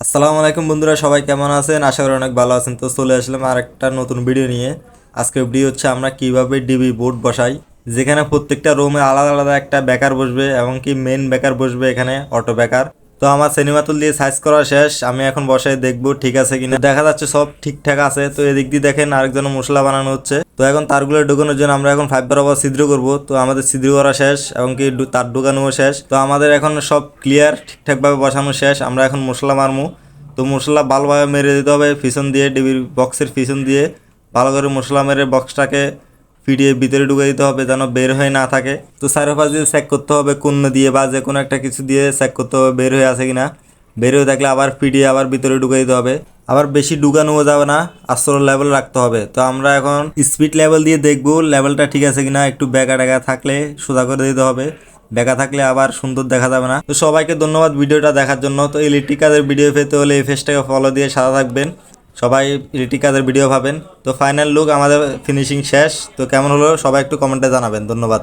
আসসালামু আলাইকুম বন্ধুরা, সবাই কেমন আছেন? আশা করি অনেক ভালো আছেন। তো চলে আসলাম আর একটা নতুন ভিডিও নিয়ে। আজকের ভিডিও হচ্ছে আমরা কিভাবে ডিবি বোর্ড বসাই, যেখানে প্রত্যেকটা রুমে আলাদা আলাদা একটা বেকার বসবে এবং কি মেন বেকার বসবে, এখানে অটো বেকার। তো আমার সিনেমা তুল দিয়ে সাইজ করা শেষ, আমি এখন বসাই দেখবো ঠিক আছে কিনা। দেখা যাচ্ছে সব ঠিকঠাক আছে। তো এদিক দিয়ে দেখেন আরেকজন মশলা বানানো হচ্ছে। তো এখন তারগুলো ঢুকানোর জন্য আমরা এখন ফাইবার আবার ছিদ্র করব। তো আমাদের ছিদ্র করা শেষ এবং কি তার ঢুকানো শেষ। তো আমাদের এখন সব ক্লিয়ার, ঠিকঠাকভাবে বসানো শেষ। আমরা এখন মশলা মারমু। তো মশলা ভালোভাবে মেরে দিতে হবে পিছন দিয়ে, ডিবির বক্সের পিছন দিয়ে ভালো করে মশলা মেরে বক্সটাকে ফিরিয়ে ভিতরে ঢুকে দিতে হবে যেন বের হয়ে না থাকে। তো চারপাশ দিয়ে চেক করতে হবে কোন দিয়ে বা যে কোনো একটা কিছু দিয়ে চেক করতে হবে বের হয়ে আছে কিনা। বের হয়ে থাকলে আবার ফিরিয়ে আবার ভিতরে ঢুকে দিতে হবে। আবার বেশি ঢুকানোও যাবে না, আস্তর লেভেল রাখতে হবে। তো আমরা এখন স্পিড লেভেল দিয়ে দেখবো লেভেলটা ঠিক আছে কিনা। একটু বেকা টেকা থাকলে সোজা করে দিতে হবে, বেকা থাকলে আবার সুন্দর দেখা যাবে না। তো সবাইকে ধন্যবাদ ভিডিওটা দেখার জন্য। তো ইলেকট্রিক কাজের ভিডিও পেতে হলে এই পেজটাকে ফলো দিয়ে সাথে থাকবেন। সবাই ইলেকট্রিক কাজের ভিডিও পাবেন। তো ফাইনাল লুক আমাদের ফিনিশিং শেষ। তো কেমন হলো সবাই একটু কমেন্টে জানাবেন। ধন্যবাদ।